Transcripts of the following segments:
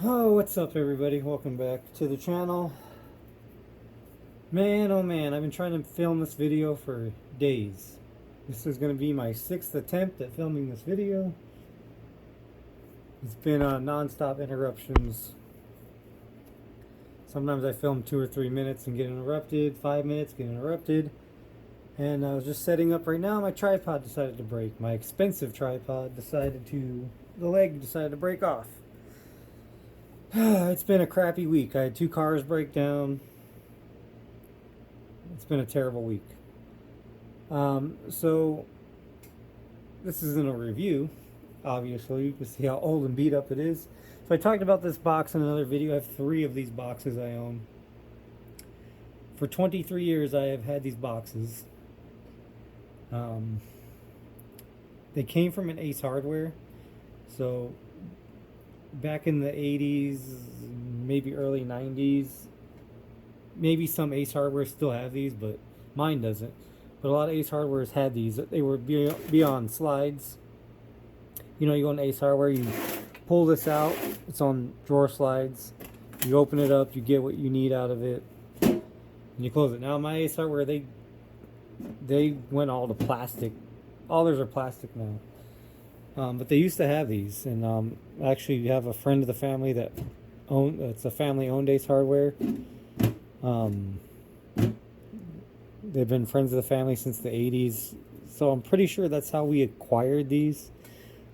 Oh, what's up, everybody? Welcome back to the channel. Man, oh man, I've been trying to film this video for days. This is going to be my 6th attempt at filming this video. It's been non-stop interruptions. Sometimes I film 2 or 3 minutes and get interrupted, 5 minutes, get interrupted. And I was just setting up right now, my tripod decided to break. My expensive tripod the leg decided to break off. It's been a crappy week. I had 2 cars break down. It's been a terrible week. So this isn't a review, obviously. You can see how old and beat up it is. So I talked about this box in another video. I have 3 of these boxes I own. For 23 years I have had these boxes. They came from an Ace Hardware. So back in the 80s, maybe early 90s, maybe some Ace Hardware still have these, but mine doesn't. But a lot of Ace Hardwares had these. They were beyond slides. You know, you go on Ace Hardware, you pull this out, it's on drawer slides. You open it up, you get what you need out of it, and you close it. Now my Ace Hardware, they went all to plastic. All theirs are plastic now. But they used to have these, and actually you have a friend of the family that it's a family-owned Ace Hardware. They've been friends of the family since the 80s, so I'm pretty sure that's how we acquired these.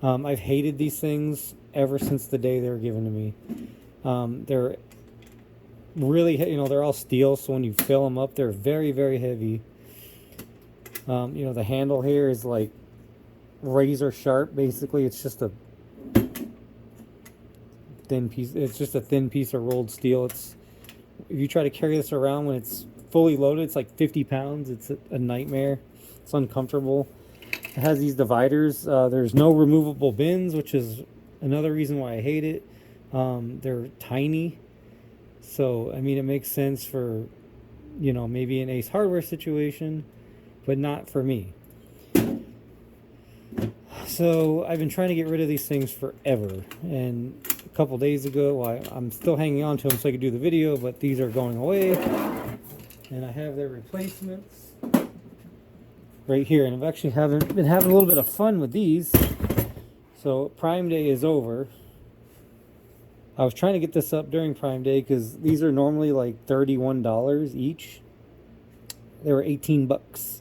I've hated these things ever since the day they were given to me. They're really, they're all steel, so when you fill them up, they're very, very heavy. The handle here is like razor sharp. Basically, it's just a thin piece. It's just a thin piece of rolled steel. If you try to carry this around when it's fully loaded, it's like 50 pounds. It's a nightmare. It's uncomfortable. It has these dividers. There's no removable bins, which is another reason why I hate it. They're tiny, so I mean it makes sense for maybe an Ace Hardware situation, but not for me. So I've been trying to get rid of these things forever, and a couple days ago, I'm still hanging on to them so I could do the video, but these are going away, and I have their replacements right here. And I've actually been having a little bit of fun with these. So Prime Day is over. I was trying to get this up during Prime Day because these are normally like $31 each. They were 18 bucks.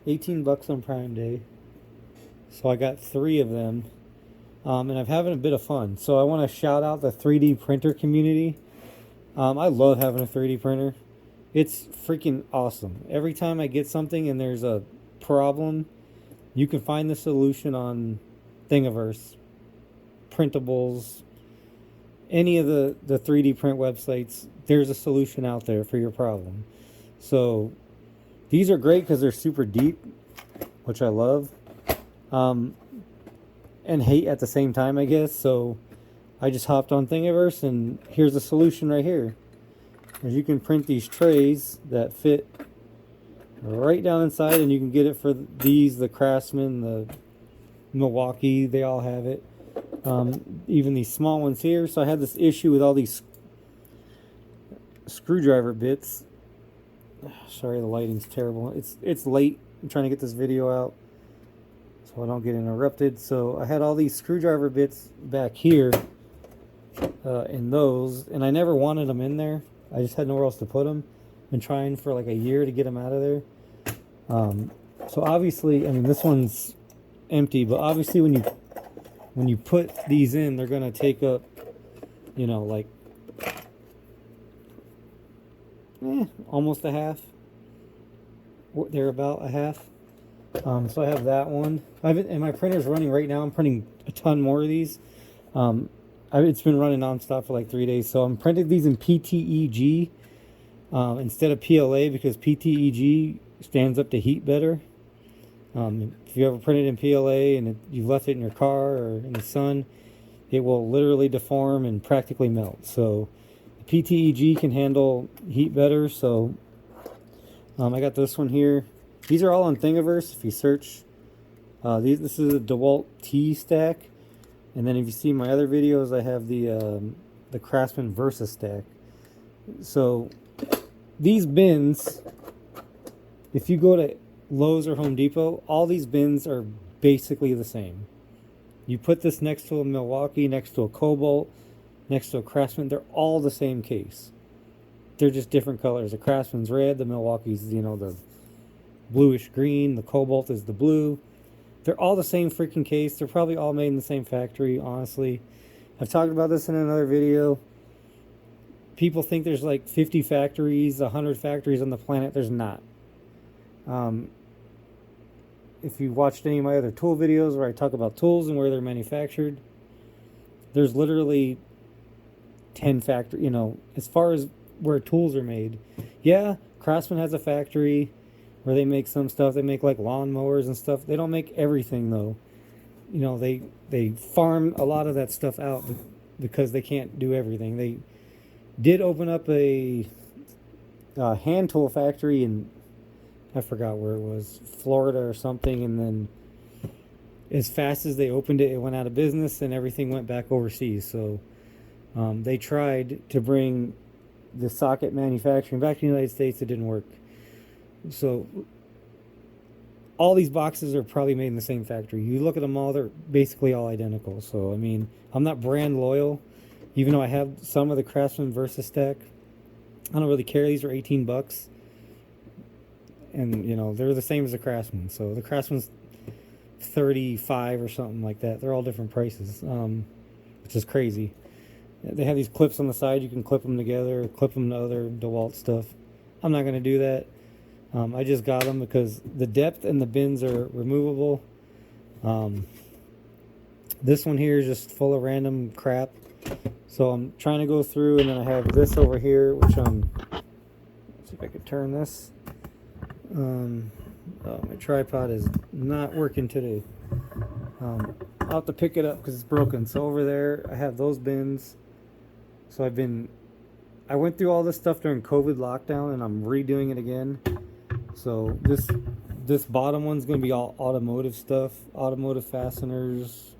18 bucks on Prime Day. So I got 3 of them, and I'm having a bit of fun. So I want to shout out the 3D printer community. I love having a 3D printer. It's freaking awesome. Every time I get something and there's a problem, you can find the solution on Thingiverse, Printables, any of the 3D print websites. There's a solution out there for your problem. So these are great because they're super deep, which I love. And hate at the same time, I guess. So I just hopped on Thingiverse, and here's the solution right here. As you can print these trays that fit right down inside, and you can get it for the Craftsman, the Milwaukee, they all have it. Even these small ones here. So I had this issue with all these screwdriver bits. Sorry, the lighting's terrible. It's late. I'm trying to get this video out so I don't get interrupted. So I had all these screwdriver bits back here in those, and I never wanted them in there. I just had nowhere else to put them. Been trying for like a year to get them out of there. So obviously, I mean, this one's empty, but obviously when you put these in, they're gonna take up, like almost a half. They're about a half. So I have that one. And my printer's running right now. I'm printing a ton more of these. It's been running nonstop for like 3 days. So I'm printing these in PTEG instead of PLA because PTEG stands up to heat better. If you ever printed in PLA and you've left it in your car or in the sun, it will literally deform and practically melt. So the PTEG can handle heat better. So I got this one here. These are all on Thingiverse. If you search, this is a Dewalt tstack. And then if you see my other videos, I have the Craftsman Versa stack. So these bins, if you go to Lowe's or Home Depot, all these bins are basically the same. You put this next to a Milwaukee, next to a Cobalt, next to a Craftsman, they're all the same case. They're just different colors. The Craftsman's red, the Milwaukee's, you know, the bluish green, the Cobalt is the blue. They're all the same freaking case. They're probably all made in the same factory, honestly. I've talked about this in another video. People think there's like 50 factories, 100 factories on the planet. There's not. If you watched any of my other tool videos where I talk about tools and where they're manufactured, there's literally 10 factory, you know, as far as where tools are made. Yeah, Craftsman has a factory where they make some stuff. They make like lawnmowers and stuff. They don't make everything though. You know, they farm a lot of that stuff out because they can't do everything. They did open up a hand tool factory in, I forgot where it was, Florida or something, and then as fast as they opened it, it went out of business and everything went back overseas. So they tried to bring the socket manufacturing back to the United States. It didn't work. So all these boxes are probably made in the same factory. You look at them all, they're basically all identical. So I mean, I'm not brand loyal, even though I have some of the Craftsman Versa stack. I don't really care. These are 18 bucks. And, you know, they're the same as the Craftsman. So the Craftsman's 35 or something like that. They're all different prices, which is crazy. They have these clips on the side. You can clip them together, clip them to other Dewalt stuff. I'm not going to do that. I just got them because the depth and the bins are removable. This one here is just full of random crap. So I'm trying to go through, and then I have this over here, which let's see if I could turn this. Oh, my tripod is not working today. I'll have to pick it up because it's broken. So over there, I have those bins. So I went through all this stuff during COVID lockdown, and I'm redoing it again. So this bottom one's going to be all automotive stuff, automotive fasteners,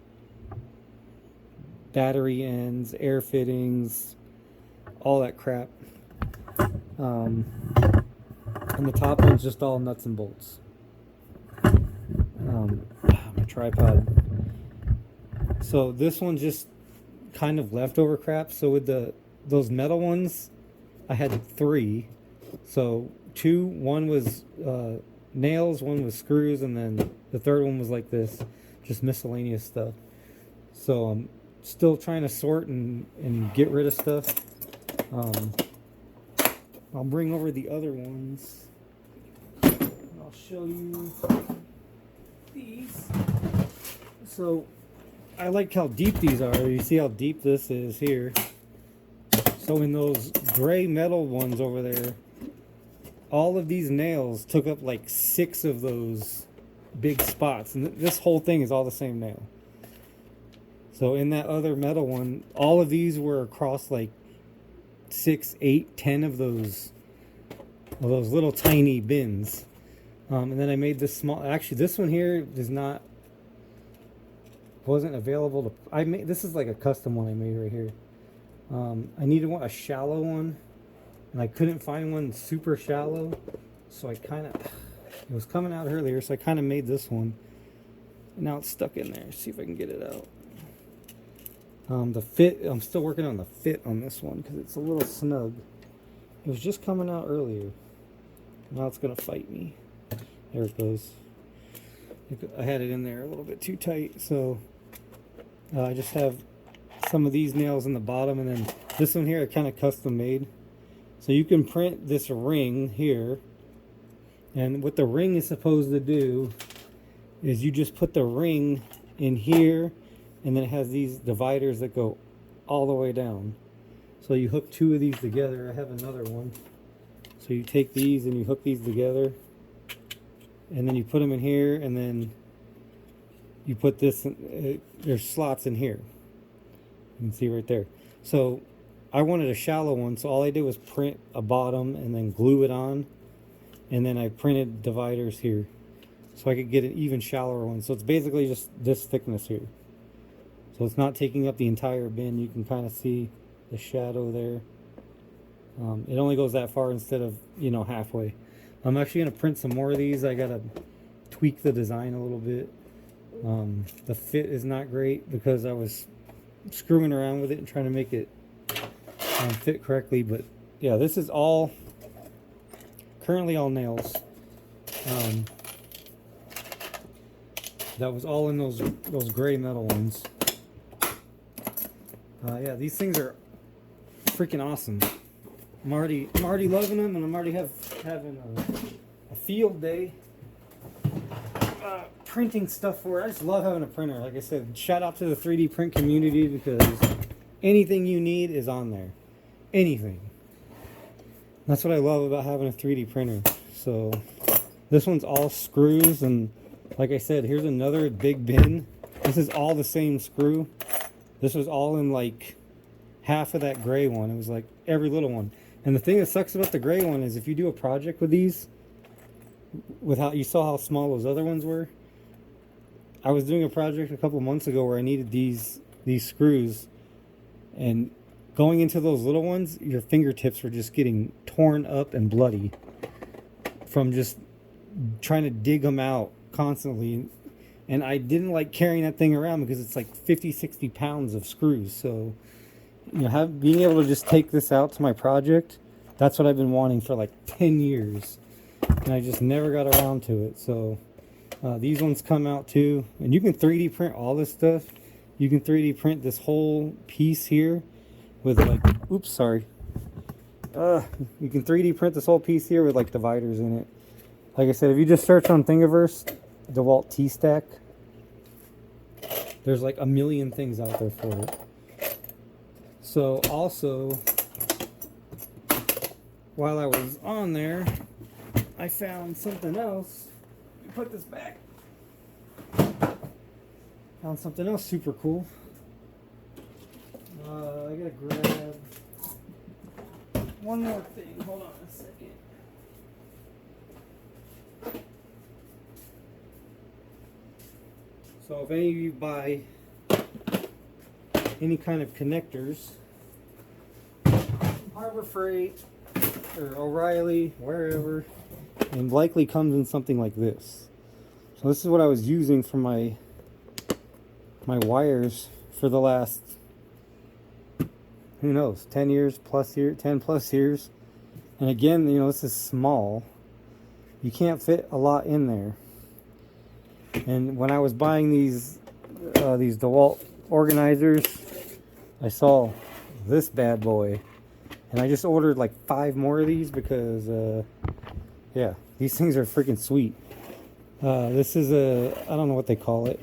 battery ends, air fittings, all that crap. And the top one's just all nuts and bolts. My tripod. So this one's just kind of leftover crap. So with those metal ones, I had 3. So one was nails, one was screws, and then the third one was like this, just miscellaneous stuff. So I'm still trying to sort and get rid of stuff. I'll bring over the other ones. I'll show you these. So I like how deep these are. You see how deep this is here. So in those gray metal ones over there, all of these nails took up like 6 of those big spots. And this whole thing is all the same nail. So in that other metal one, all of these were across like 6, 8, 10 of those little tiny bins. And then I made this small. Actually, this one here wasn't available to. This is like a custom one I made right here. I needed a shallow one, and I couldn't find one super shallow, so it was coming out earlier, so I kind of made this one. And now it's stuck in there. See if I can get it out. The fit, I'm still working on the fit on this one because it's a little snug. It was just coming out earlier. Now it's gonna fight me. There it goes. I had it in there a little bit too tight, so I just have some of these nails in the bottom, and then this one here I kind of custom made. So you can print this ring here, and what the ring is supposed to do is you just put the ring in here, and then it has these dividers that go all the way down. So you hook 2 of these together. I have another one. So you take these and you hook these together, and then you put them in here, and then you put this in, there's slots in here. You can see right there. So I wanted a shallow one, so all I did was print a bottom and then glue it on, and then I printed dividers here so I could get an even shallower one. So it's basically just this thickness here. So it's not taking up the entire bin. You can kind of see the shadow there. It only goes that far instead of, you know, halfway. I'm actually going to print some more of these. I got to tweak the design a little bit. The fit is not great because I was screwing around with it and trying to make it fit correctly. But yeah, this is all currently all nails. That was all in those gray metal ones. Yeah, these things are freaking awesome. I'm already loving them, and I'm already having a field day printing stuff for it. I just love having a printer. Like I said, shout out to the 3D print community, because anything you need is on there. Anything. That's what I love about having a 3D printer. So this one's all screws, and like I said, here's another big bin. This is all the same screw. This was all in like half of that gray one. It was like every little one. And the thing that sucks about the gray one is if you do a project with these, with how you saw how small those other ones were. I was doing a project a couple months ago where I needed these screws, and going into those little ones, your fingertips were just getting torn up and bloody from just trying to dig them out constantly. And I didn't like carrying that thing around because it's like 50-60 pounds of screws. So, you know, being able to just take this out to my project, that's what I've been wanting for like 10 years. And I just never got around to it. So these ones come out too. And you can 3D print all this stuff. You can 3D print this whole piece here with like, oops, sorry. You can 3D print this whole piece here with like dividers in it. Like I said, if you just search on Thingiverse, Dewalt tstack, there's like a million things out there for it. So also, while I was on there, I found something else. Let me put this back. Found something else super cool. I gotta grab one more thing. Hold on a second. So if any of you buy any kind of connectors, Harbor Freight or O'Reilly, wherever, and likely comes in something like this. So this is what I was using for my wires for the last, who knows, 10 plus years. And again, you know, this is small. You can't fit a lot in there. And when I was buying these Dewalt organizers, I saw this bad boy, and I just ordered like 5 more of these because yeah, these things are freaking sweet. This is I don't know what they call it.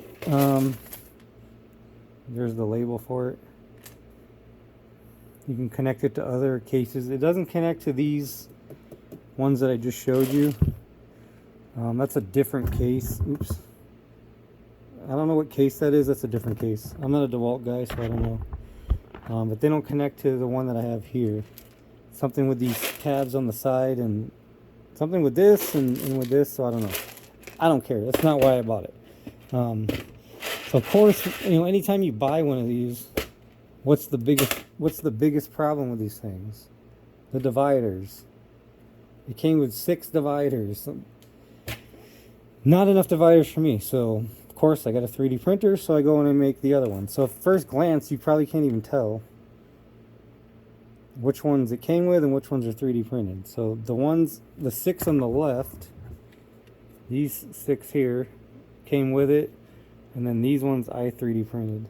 There's the label for it. You can connect it to other cases. It doesn't connect to these ones that I just showed you. That's a different case. Oops. I don't know what case that is. That's a different case. I'm not a DeWalt guy, so I don't know. But they don't connect to the one that I have here. Something with these tabs on the side, and something with this and with this, so I don't know. I don't care. That's not why I bought it. So of course, you know, anytime you buy one of these, what's the biggest problem with these things? The dividers. It came with 6 dividers. Not enough dividers for me, so of course I got a 3D printer, so I go in and make the other one. So at first glance, you probably can't even tell which ones it came with and which ones are 3D printed. So the 6 on the left, these 6 here came with it, and then these ones I 3D printed.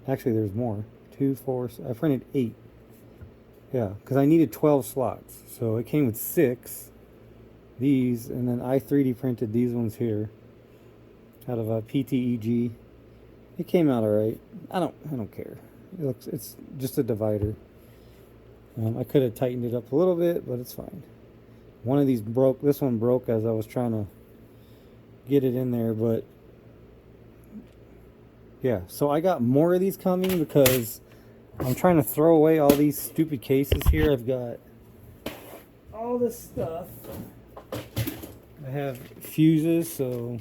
Actually, there's more. 2, 4, I printed 8. Yeah, because I needed 12 slots. So it came with 6, these, and then I 3D printed these ones here out of a PTEG. It came out alright. I don't care. It's just a divider. I could have tightened it up a little bit, but it's fine. One of these broke. This one broke as I was trying to get it in there, but yeah. So I got more of these coming because I'm trying to throw away all these stupid cases here. I've got all this stuff. I have fuses, so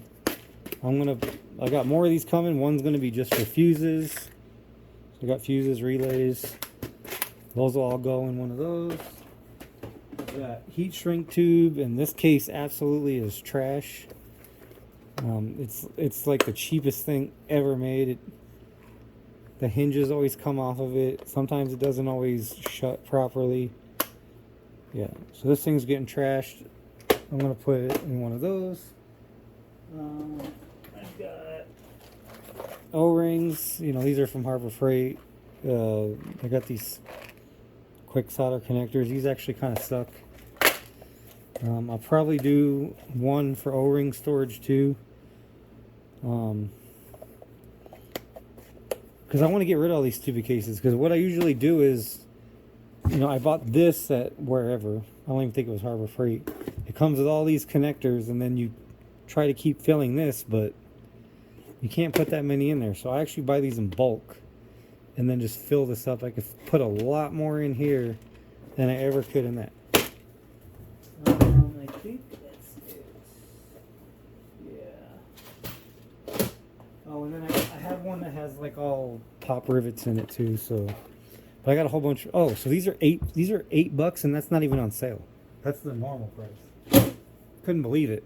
I got more of these coming. One's gonna be just for fuses. I got fuses, relays. Those will all go in one of those. Got heat shrink tube, and this case absolutely is trash. It's like the cheapest thing ever made. The hinges always come off of it. Sometimes it doesn't always shut properly. Yeah, so this thing's getting trashed. I'm gonna put it in one of those. I've got O-rings. You know, these are from Harbor Freight. I got these quick solder connectors. These actually kind of suck. I'll probably do one for O-ring storage too. Because I want to get rid of all these stupid cases. Because what I usually do is, you know, I bought this at wherever. I don't even think it was Harbor Freight. It comes with all these connectors, and then you try to keep filling this, but you can't put that many in there. So I actually buy these in bulk, and then just fill this up. I could put a lot more in here than I ever could in that. I think that's it. Yeah. Oh, and then I have one that has like all pop rivets in it too. So, but I got a whole bunch. Oh, so these are $8, and that's not even on sale. That's the normal price. Couldn't believe it.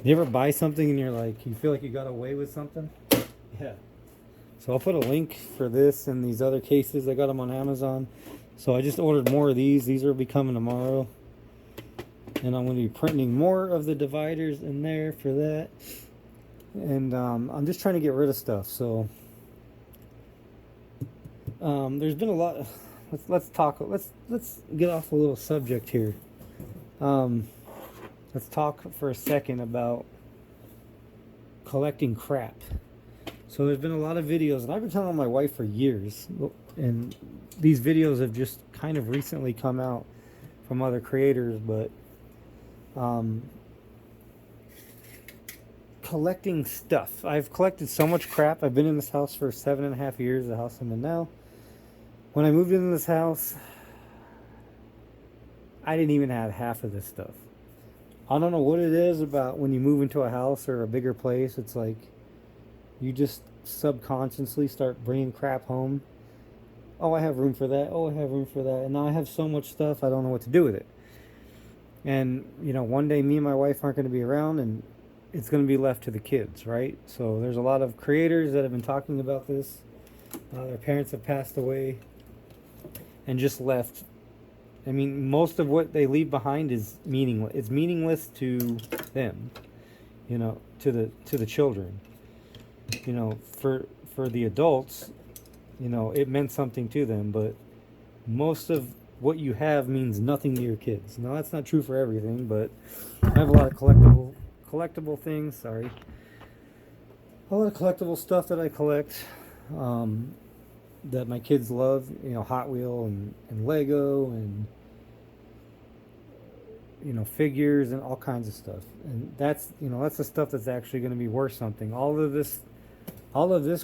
You ever buy something and you're like, you feel like you got away with something? Yeah. So I'll put a link for this and these other cases. I got them on Amazon. So I just ordered more of these. These will be coming tomorrow. And I'm going to be printing more of the dividers in there for that. And I'm just trying to get rid of stuff. So there's been a lot. Let's talk. Let's get off a little subject here. Let's talk for a second about collecting crap. So there's been a lot of videos, and I've been telling my wife for years, and these videos have just kind of recently come out from other creators, but collecting stuff. I've collected so much crap. I've been in this house for 7.5 years, the house I'm in now. When I moved into this house, I didn't even have half of this stuff. I don't know what it is about when you move into a house or a bigger place. It's like you just subconsciously start bringing crap home. Oh, I have room for that. Oh, I have room for that. And now I have so much stuff, I don't know what to do with it. And, you know, one day me and my wife aren't going to be around, and it's going to be left to the kids, right? So there's a lot of creators that have been talking about this. Their parents have passed away and just left. I mean, most of what they leave behind is meaningless. It's meaningless to them, you know, to the children. You know, for the adults, you know, it meant something to them, but most of what you have means nothing to your kids. Now, that's not true for everything, but I have a lot of collectible things. Sorry, a lot of collectible stuff that I collect. That my kids love, you know, Hot Wheel and Lego and, you know, figures and all kinds of stuff. And that's, you know, that's the stuff that's actually going to be worth something. All of this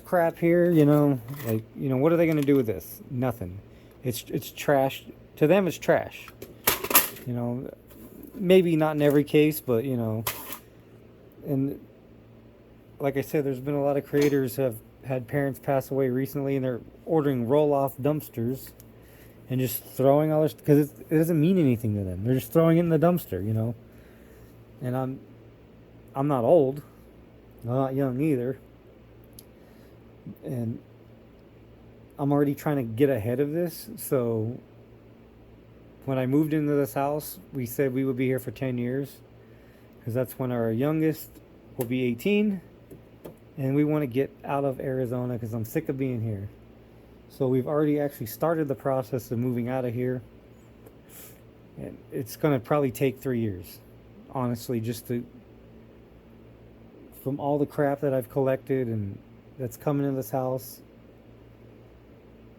crap here, you know, like, you know, what are they going to do with this? Nothing. It's trash. To them, it's trash. You know, maybe not in every case, but, you know, and like I said, there's been a lot of creators who have had parents pass away recently, and they're ordering roll-off dumpsters and just throwing all this, because it doesn't mean anything to them. They're just throwing it in the dumpster, you know. And I'm not old, I'm not young either, and I'm already trying to get ahead of this. So when I moved into this house, we said we would be here for 10 years, because that's when our youngest will be 18. And we want to get out of Arizona because I'm sick of being here. So we've already actually started the process of moving out of here. And it's going to probably take 3 years, honestly, just to, from all the crap that I've collected and that's coming in this house.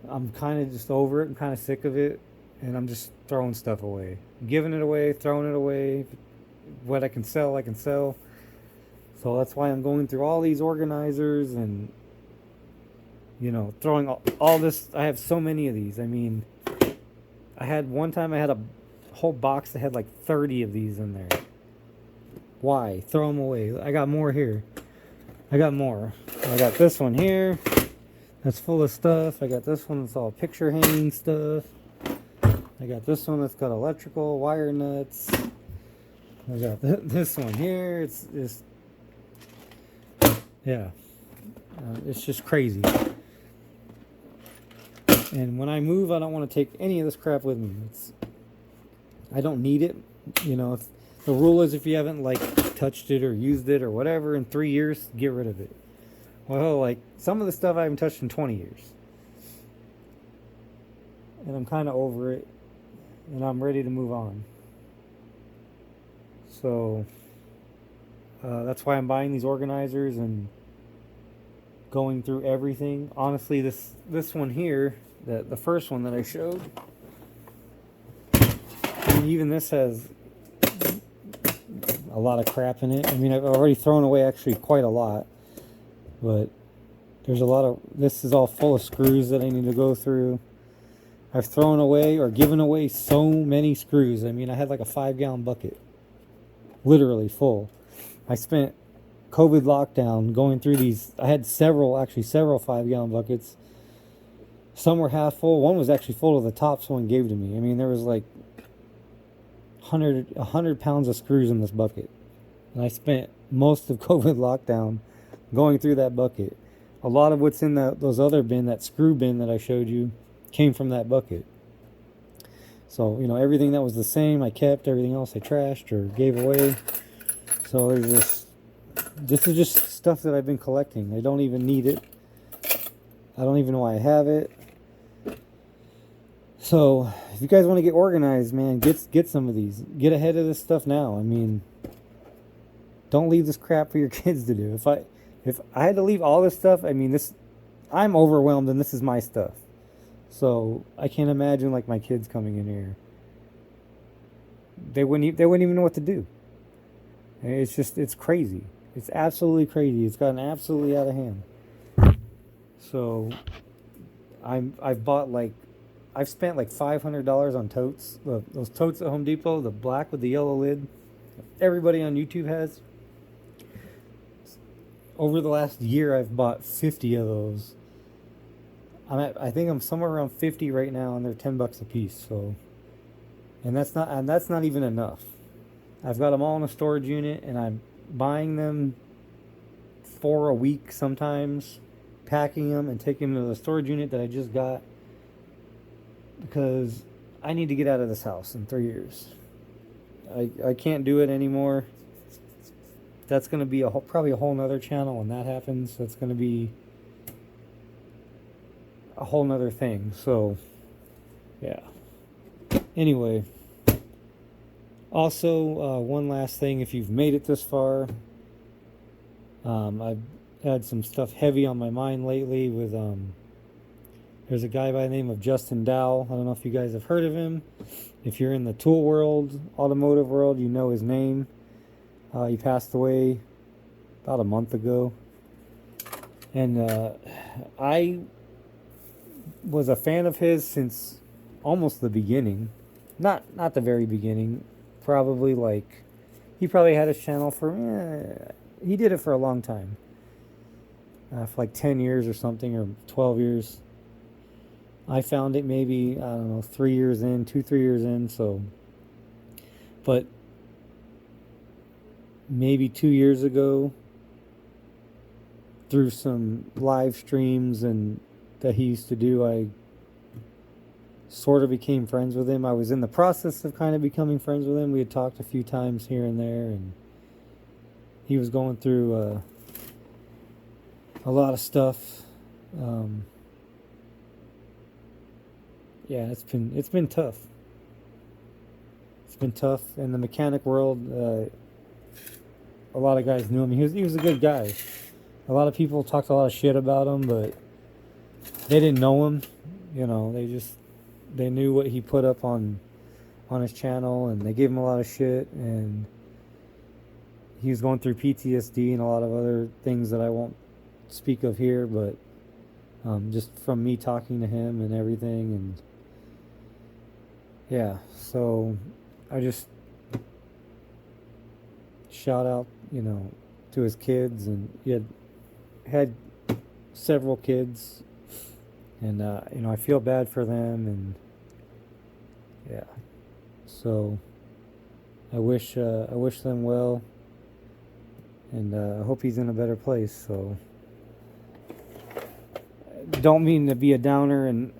I'm kind of just over it. I'm kind of sick of it. And I'm just throwing stuff away. Giving it away, throwing it away. What I can sell, I can sell. So that's why I'm going through all these organizers and, you know, throwing all this. I have so many of these. I mean, one time I had a whole box that had like 30 of these in there. Why? Throw them away. I got more here. I got more. I got this one here. that's full of stuff. I got this one that's all picture hanging stuff. I got this one that's got electrical wire nuts. I got this one here. It's just, yeah, it's just crazy. And when I move, I don't want to take any of this crap with me. I don't need it. You know, the rule is if you haven't like touched it or used it or whatever in 3 years, get rid of it. Well, like some of the stuff I haven't touched in 20 years. And I'm kind of over it. And I'm ready to move on. So that's why I'm buying these organizers and going through everything. Honestly, this one here, the first one that I showed, I mean, even this has a lot of crap in it. I mean, I've already thrown away actually quite a lot, but there's a lot of, this is all full of screws that I need to go through. I've thrown away or given away so many screws. I mean, I had like a 5-gallon bucket, literally full. I spent COVID lockdown going through these. I had several 5-gallon buckets. Some were half full. One was actually full to the top. Someone gave to me. I mean, there was like 100 pounds of screws in this bucket. And I spent most of COVID lockdown going through that bucket. A lot of what's in those other bin, that screw bin that I showed you, came from that bucket. So, you know, everything that was the same, I kept. Everything else I trashed or gave away. So there's this is just stuff that I've been collecting. I don't even need it. I don't even know why I have it. So if you guys want to get organized, man, get some of these. Get ahead of this stuff now. I mean, don't leave this crap for your kids to do. If I had to leave all this stuff, I mean, I'm overwhelmed and this is my stuff. So I can't imagine like my kids coming in here. They wouldn't even know what to do. It's crazy. It's absolutely crazy. It's gotten absolutely out of hand. So I've spent like $500 on totes. Those totes at Home Depot, the black with the yellow lid. Everybody on YouTube has. Over the last year, I've bought 50 of those. I think I'm somewhere around 50 right now, and they're $10 a piece. So, and that's not even enough. I've got them all in a storage unit, and I'm buying them for a week sometimes, packing them and taking them to the storage unit that I just got because I need to get out of this house in 3 years. I can't do it anymore. That's going to be probably a whole nother channel when that happens. That's going to be a whole nother thing. So, yeah. Anyway. Also, one last thing, if you've made it this far, I've had some stuff heavy on my mind lately with, there's a guy by the name of Justin Dowell. I don't know if you guys have heard of him. If you're in the tool world, automotive world, you know his name. He passed away about a month ago. And I was a fan of his since almost the beginning. Not the very beginning. Probably like, he probably had his channel for, he did it for a long time. For like 10 years or something, or 12 years. I found it maybe, I don't know, 3 years in, 2-3 years in, so. But maybe 2 years ago, through some live streams and that he used to do, I sort of became friends with him. I was in the process of kind of becoming friends with him. We had talked a few times here and there, and he was going through a lot of stuff. Yeah, it's been tough. It's been tough in the mechanic world. A lot of guys knew him. He was a good guy. A lot of people talked a lot of shit about him, but they didn't know him. You know, they knew what he put up on his channel, and they gave him a lot of shit, and he was going through PTSD and a lot of other things that I won't speak of here, but just from me talking to him and everything, and yeah, so I just shout out, you know, to his kids, and he had several kids, And you know, I feel bad for them, and yeah. So I wish them well, and I hope he's in a better place. So don't mean to be a downer, and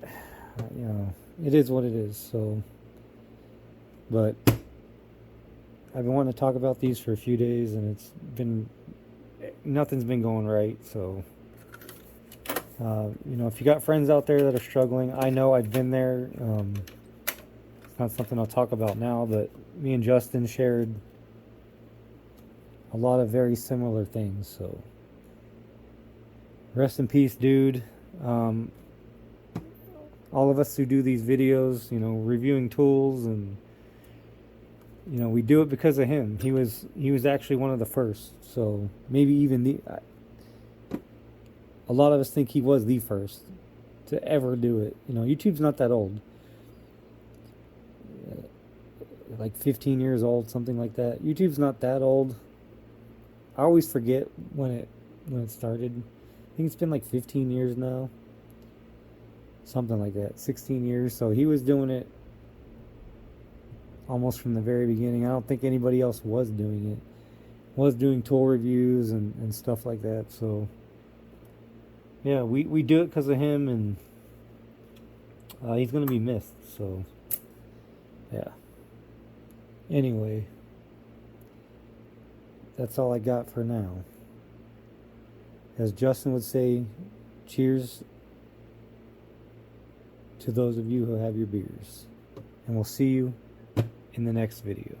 you know, it is what it is. So, but I've been wanting to talk about these for a few days, and nothing's been going right. So, you know, if you got friends out there that are struggling, I know I've been there. It's not something I'll talk about now, but me and Justin shared a lot of very similar things. So, rest in peace, dude. All of us who do these videos, you know, reviewing tools, and you know, we do it because of him. He was actually one of the first. So maybe even a lot of us think he was the first to ever do it. You know, YouTube's not that old. Like 15 years old, something like that. YouTube's not that old. I always forget when it started. I think it's been like 15 years now. Something like that. 16 years. So he was doing it almost from the very beginning. I don't think anybody else was doing it. Was doing tool reviews and stuff like that. So yeah, we do it because of him, and he's gonna be missed. So yeah. Anyway, that's all I got for now. As Justin would say, cheers to those of you who have your beers. And we'll see you in the next video.